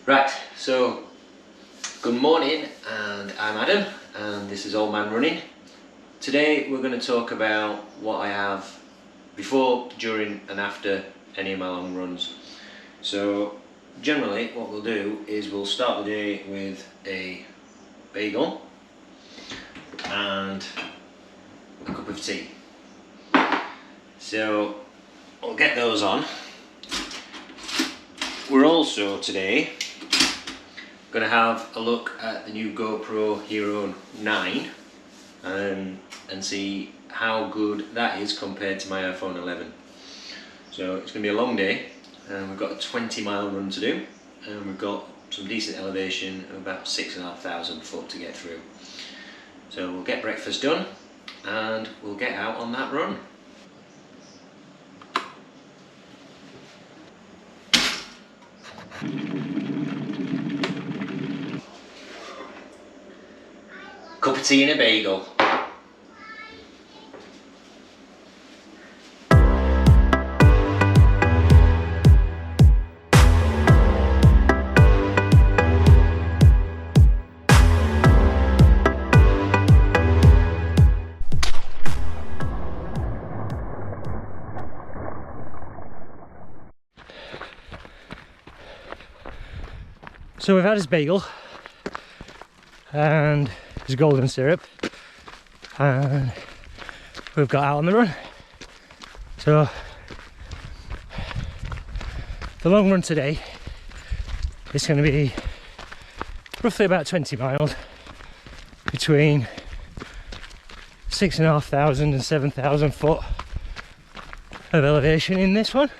Right, so good morning, and I'm Adam, and this is Old Man Running. Today we're going to talk about what I have before, during and after any of my long runs. So generally what we'll do is we'll start the day with a bagel and a cup of tea. So I'll get those on. We're also today going to have a look at the new GoPro Hero 9 and see how good that is compared to my iPhone 11. So it's going to be a long day, and we've got a 20-mile run to do, and we've got some decent elevation of about 6,500 foot to get through. So we'll get breakfast done and we'll get out on that run. Cup of tea and a bagel. So we've had his bagel and his golden syrup, and we've got out on the run. So the long run today is going to be roughly about 20 miles between 6,500 and 7,000 foot of elevation in this one.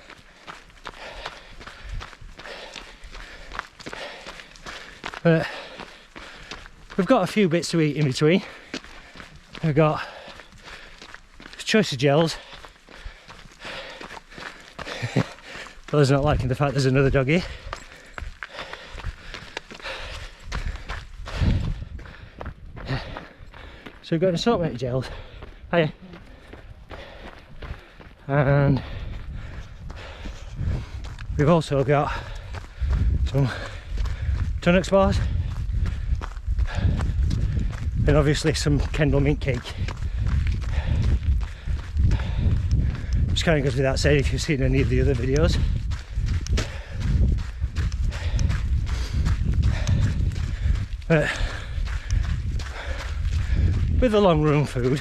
But we've got a few bits to eat in between. We've got a choice of gels. Bella's not liking the fact there's another dog here. So we've got an assortment of gels. Hiya. And we've also got some Tunnux bars, and obviously some Kendall mint cake. Which kind of goes without saying if you've seen any of the other videos. But with the long run food,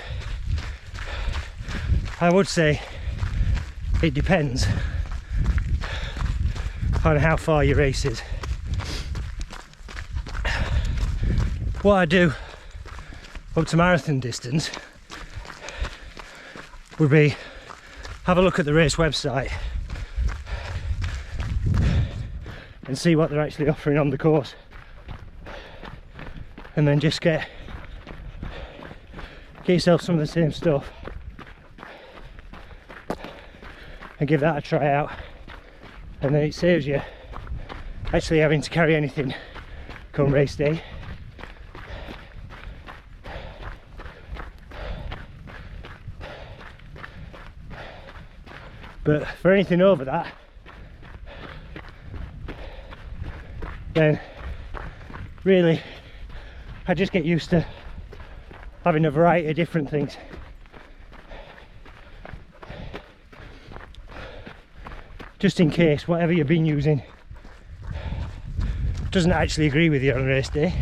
I would say it depends on how far your race is. What I do up to marathon distance would be have a look at the race website and see what they're actually offering on the course, and then just get yourself some of the same stuff and give that a try out, and then it saves you actually having to carry anything come race day. But for anything over that, then really I just get used to having a variety of different things. Just in case whatever you've been using doesn't actually agree with you on race day.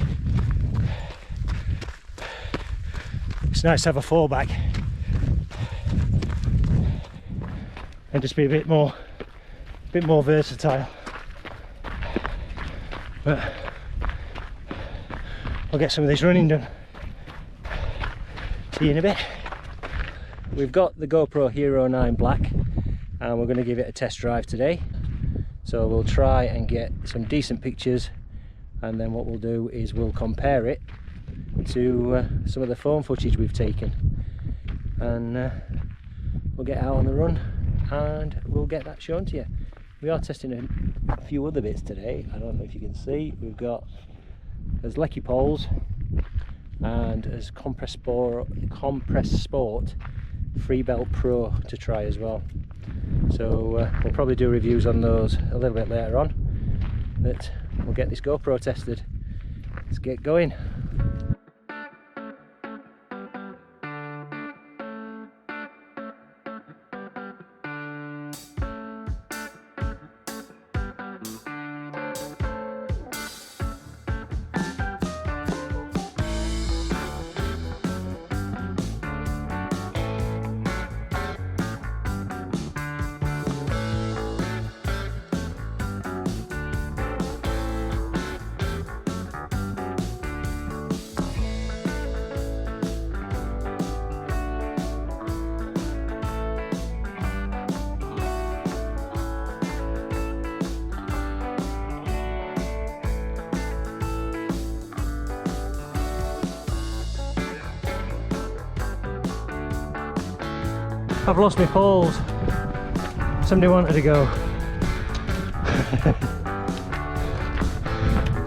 It's nice to have a fallback and just be a bit more versatile. But I'll get some of this running done. See you in a bit. We've got the GoPro Hero 9 Black and we're going to give it a test drive today. So we'll try and get some decent pictures, and then what we'll do is we'll compare it to some of the phone footage we've taken, and we'll get out on the run and we'll get that shown to you. We are testing a few other bits today. I don't know if you can see, we've got there's Lecky poles and there's Compress Sport Free Belt Pro to try as well. So we'll probably do reviews on those a little bit later on. that we'll get this GoPro tested. Let's get going. I've lost my poles. Somebody wanted to go.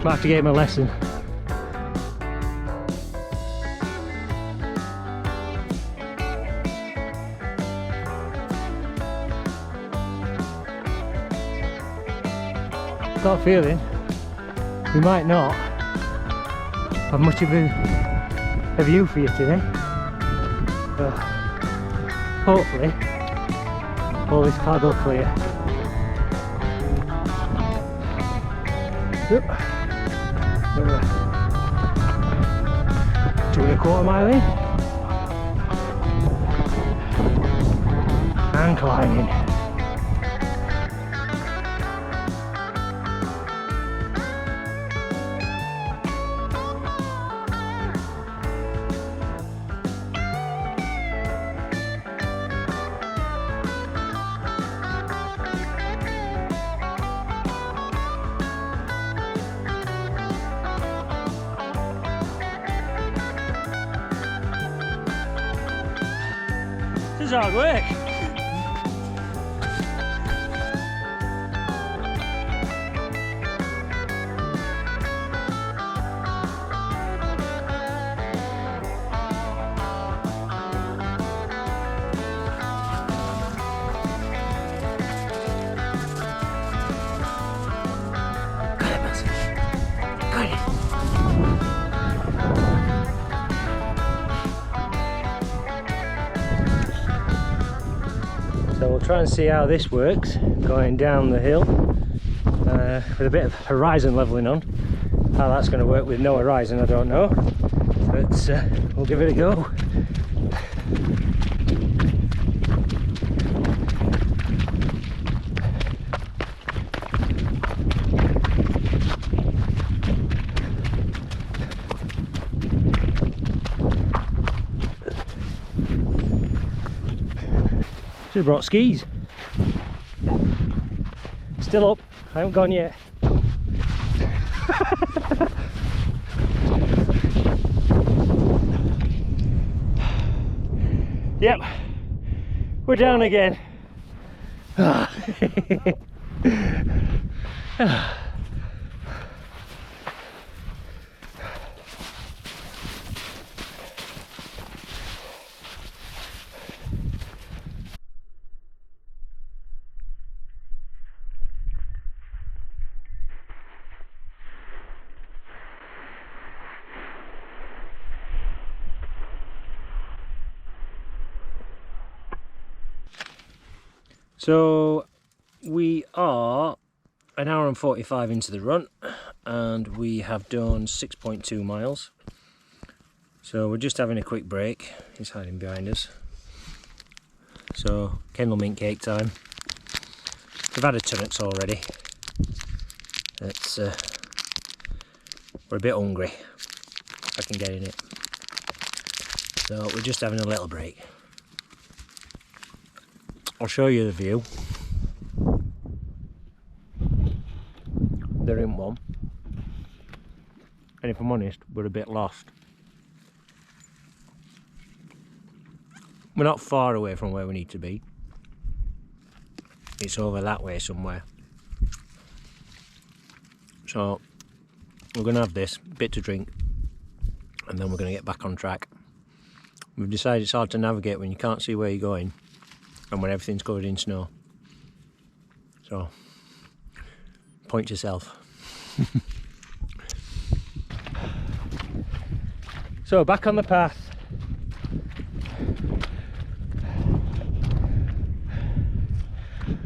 Might have to get him a lesson. Got a feeling we might not have much of a view for you today. Hopefully all this cloud will clear. Yep. 2¼ mile in and climbing. This is hard work. So we'll try and see how this works, going down the hill with a bit of horizon levelling on. How that's going to work with no horizon, I don't know, but we'll give it a go. Should have brought skis. Still up, I haven't gone yet. Yep, we're down again. So we are an hour and 45 into the run and we have done 6.2 miles. So we're just having a quick break. He's hiding behind us. So Kendall mint cake time. We've had a tunnocks already. It's we're a bit hungry, if I can get in it. So we're just having a little break. I'll show you the view. There isn't one. And if I'm honest, we're a bit lost. We're not far away from where we need to be. It's over that way somewhere. So we're going to have this bit to drink and then we're going to get back on track. We've decided it's hard to navigate when you can't see where you're going and when everything's covered in snow. So, point yourself. So back on the path.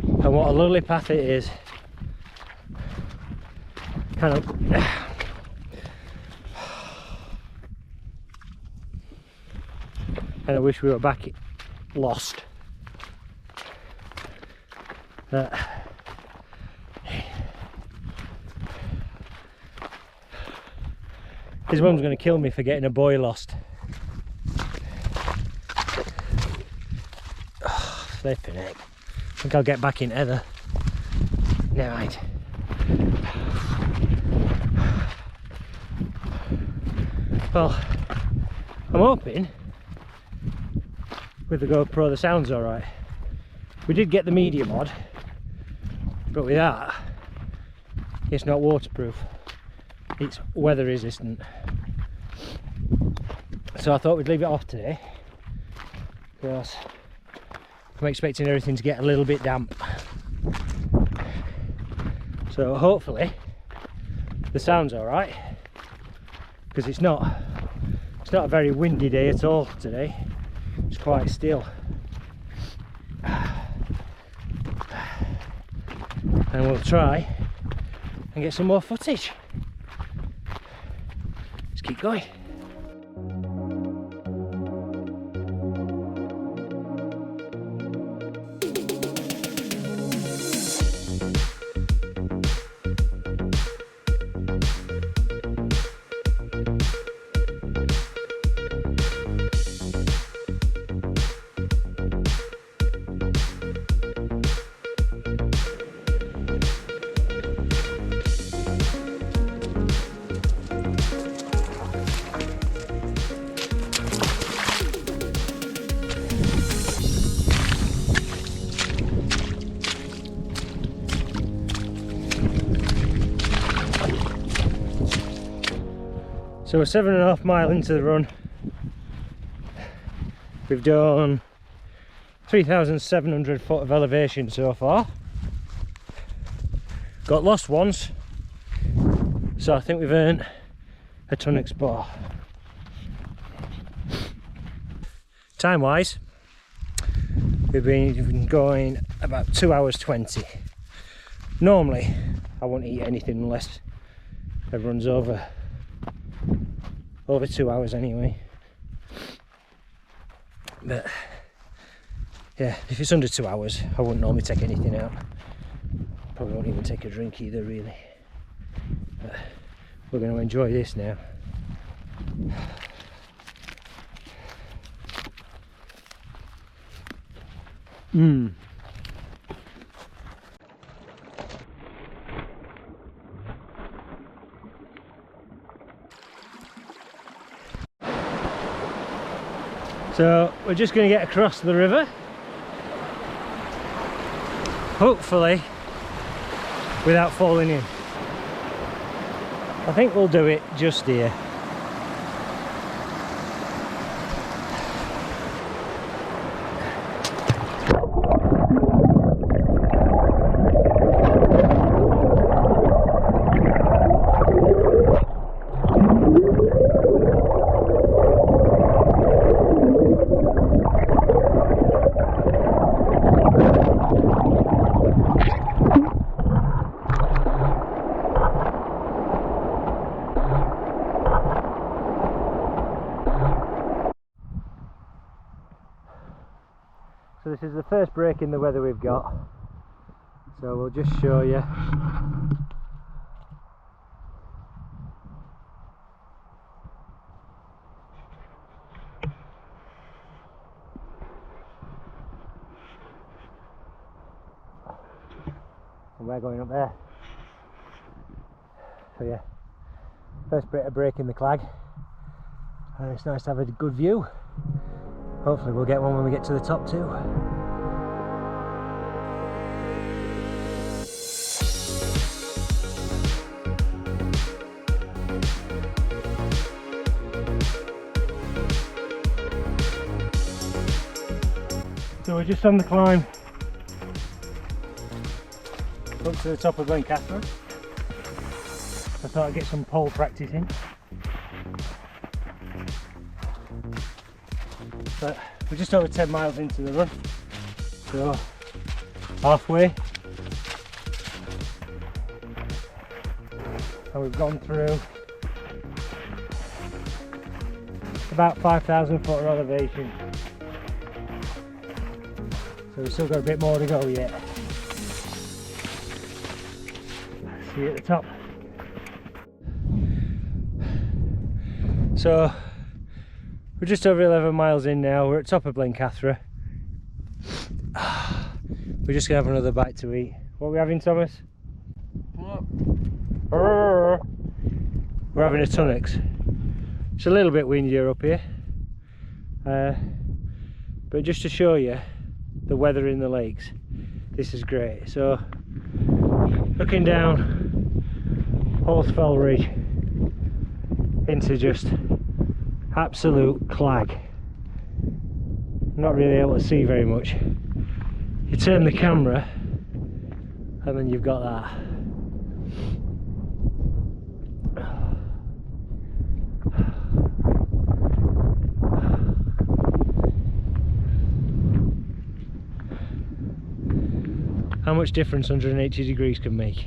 And what a lovely path it is. Kind of and I wish we were back lost. His mum's going to kill me for getting a boy lost. Oh, flipping heck. I think I'll get back in Heather. Never mind. Well, I'm hoping with the GoPro the sound's alright. We did get the media mod, but with that, it's not waterproof. It's weather resistant. So I thought we'd leave it off today because I'm expecting everything to get a little bit damp. So hopefully the sound's alright, because it's not a very windy day at all today. It's quite still. And we'll try and get some more footage. Let's keep going. So we're 7.5 miles into the run. We've done 3,700 foot of elevation so far. Got lost once, so I think we've earned a ton explore. Time wise, we've been going about 2 hours 20. Normally I won't eat anything unless everyone's over 2 hours anyway, but yeah, if it's under 2 hours I wouldn't normally take anything out. Probably won't even take a drink either really, but we're going to enjoy this now. So we're just going to get across the river, hopefully without falling in. I think we'll do it just here. So this is the first break in the weather we've got, so we'll just show you. And we're going up there. So yeah, first bit of break in the clag, and it's nice to have a good view. Hopefully we'll get one when we get to the top too. So we're just on the climb up to the top of Glen Catherine. thought I'd get some pole practice in. But we're just over 10 miles into the run, so halfway. And we've gone through about 5,000 foot of elevation. So we've still got a bit more to go yet. See you at the top. So we're just over 11 miles in now. We're at top of Blencathra. We're just gonna have another bite to eat. What are we having, Thomas? We're having a Tunnocks. It's a little bit windier up here, but just to show you the weather in the lakes, this is great. So looking down Horsfell Ridge into just absolute clag. Not really able to see very much. You turn the camera and then you've got that. How much difference 180 degrees can make.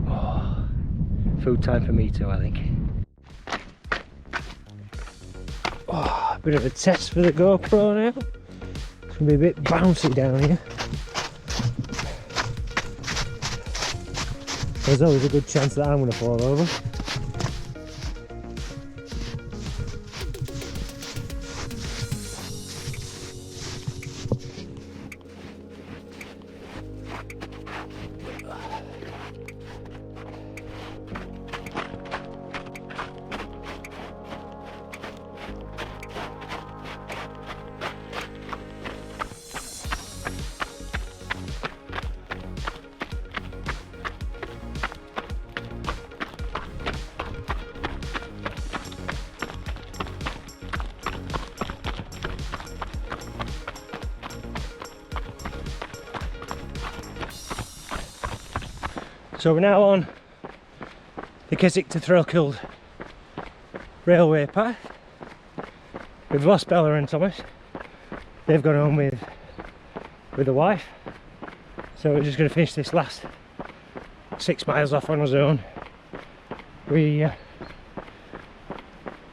Oh, food time for me too, I think. Oh, a bit of a test for the GoPro now. It's going to be a bit bouncy down here. There's always a good chance that I'm going to fall over. So we're now on the Keswick to Threlkeld railway path. We've lost Bella and Thomas. They've gone home with the wife. So we're just going to finish this last 6 miles off on our own. We're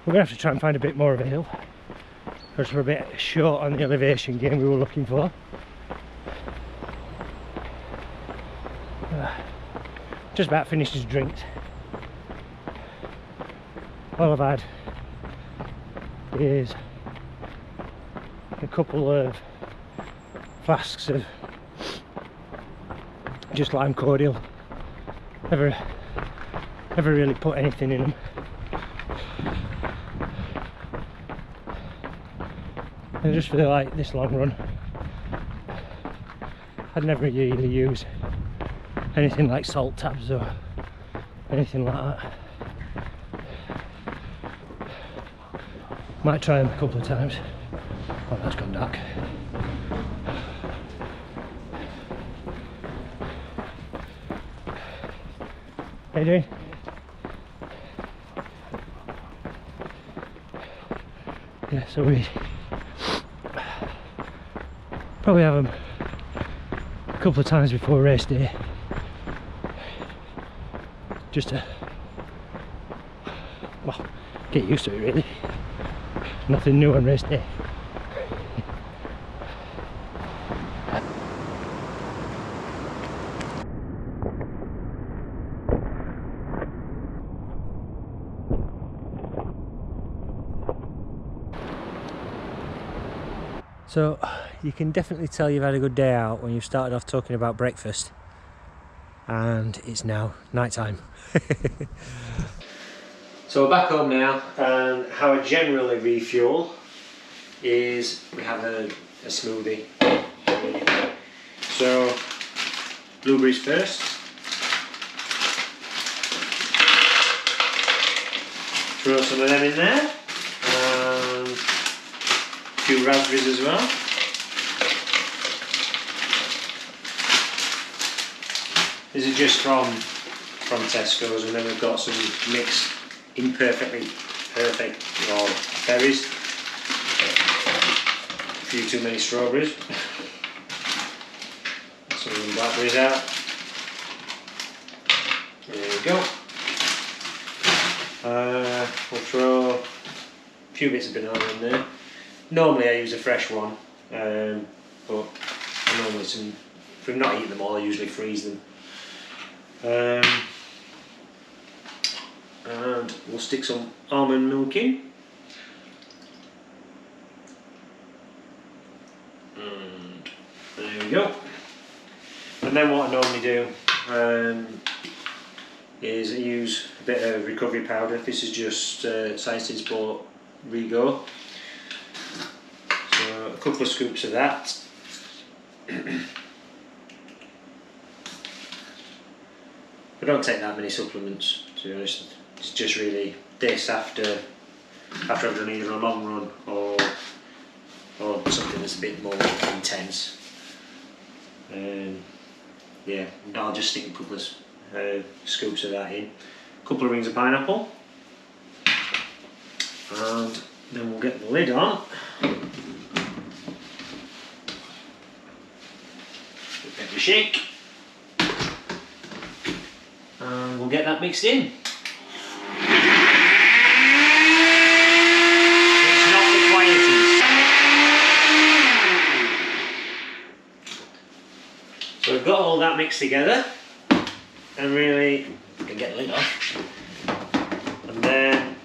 going to have to try and find a bit more of a hill, because we're a bit short on the elevation gain we were looking for. Just about finished his drinks. All I've had is a couple of flasks of just lime cordial. Never really put anything in them. And I just feel like this long run I'd never really use anything like salt tabs or anything like that. Might try them a couple of times. Oh, that's gone dark. How you doing? Yeah, so we probably have them a couple of times before race day. Just to, well, get used to it really. Nothing new on race day. So you can definitely tell you've had a good day out when you've started off talking about breakfast and it's now night time. So we're back home now, and how I generally refuel is we have a smoothie. So blueberries first, throw some of them in there, and a few raspberries as well. This is just from from Tesco's, and then we've got some mixed imperfectly perfect raw berries, a few too many strawberries, some of the blackberries out. There we go. We'll throw a few bits of banana in there. Normally I use a fresh one, but normally if we've not eaten them all, I usually freeze them. And we'll stick some almond milk in. And there we go. And then what I normally do is I use a bit of recovery powder. This is just Science Sport Rego. So a couple of scoops of that. I don't take that many supplements, to be honest. It's just really this after I've done either a long run or something that's a bit more intense. Yeah, I'll just stick a couple of scoops of that in. A couple of rings of pineapple, and then we'll get the lid on. Give it a shake, and we'll get that mixed in. It's not the quietest. So we've got all that mixed together, and really, we can get the lid off. And then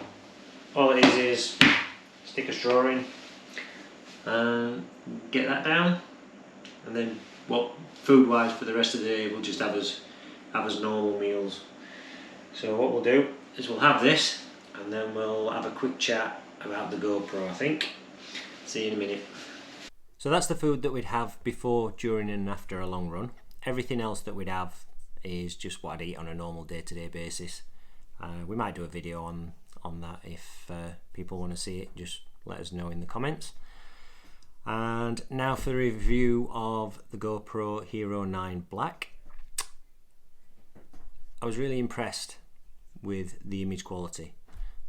all it is stick a straw in and get that down, and then food wise for the rest of the day we'll just have as normal meals. So what we'll do is we'll have this, and then we'll have a quick chat about the GoPro, I think. See you in a minute. So that's the food that we'd have before, during and after a long run. Everything else that we'd have is just what I'd eat on a normal day-to-day basis. We might do a video on that if people want to see it. Just let us know in the comments. And now for the review of the GoPro Hero 9 Black. I was really impressed with the image quality.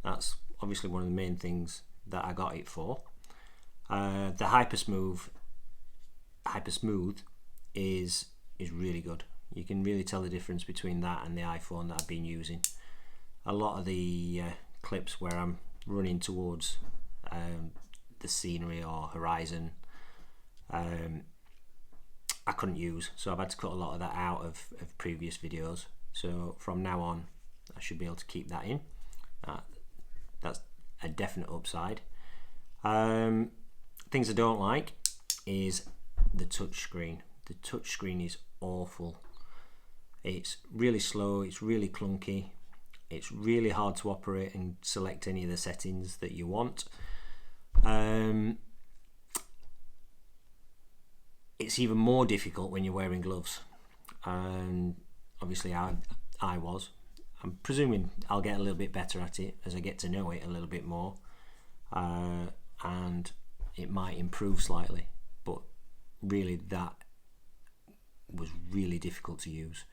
That's obviously one of the main things that I got it for. The Hyper Smooth is really good. You can really tell the difference between that and the iPhone that I've been using. A lot of the clips where I'm running towards the scenery or horizon, I couldn't use, so I've had to cut a lot of that out of previous videos. So from now on I should be able to keep that in. That's a definite upside. Things I don't like is the touch screen. The touch screen is awful. It's really slow, it's really clunky, it's really hard to operate and select any of the settings that you want. It's even more difficult when you're wearing gloves. Obviously I was. I'm presuming I'll get a little bit better at it as I get to know it a little bit more, and it might improve slightly, but really that was really difficult to use.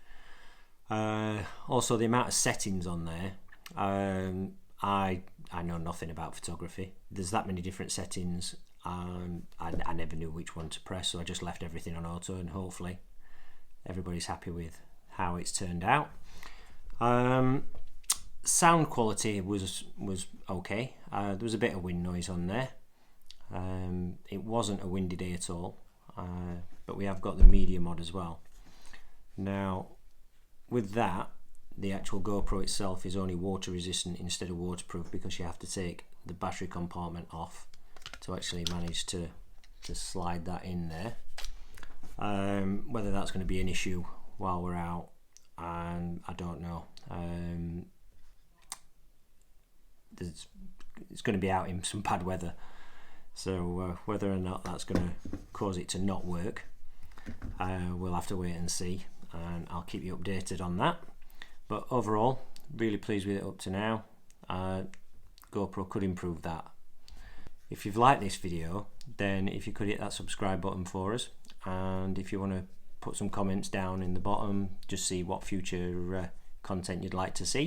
Also the amount of settings on there, I know nothing about photography. There's that many different settings, and I never knew which one to press, so I just left everything on auto, and hopefully everybody's happy with how it's turned out. Sound quality was okay. There was a bit of wind noise on there. It wasn't a windy day at all, but we have got the media mod as well. Now with that, the actual GoPro itself is only water resistant instead of waterproof, because you have to take the battery compartment off to actually manage to slide that in there. Whether that's going to be an issue while we're out, I don't know. It's going to be out in some bad weather, so whether or not that's going to cause it to not work, we'll have to wait and see, and I'll keep you updated on that. But overall, really pleased with it up to now. GoPro could improve that. If you've liked this video, then if you could hit that subscribe button for us, and if you want to put some comments down in the bottom, just see what future content you'd like to see,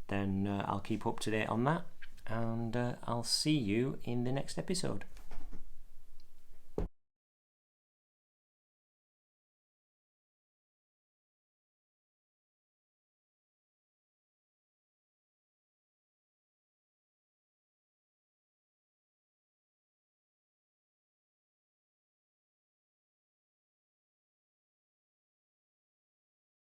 then I'll keep up to date on that, and I'll see you in the next episode.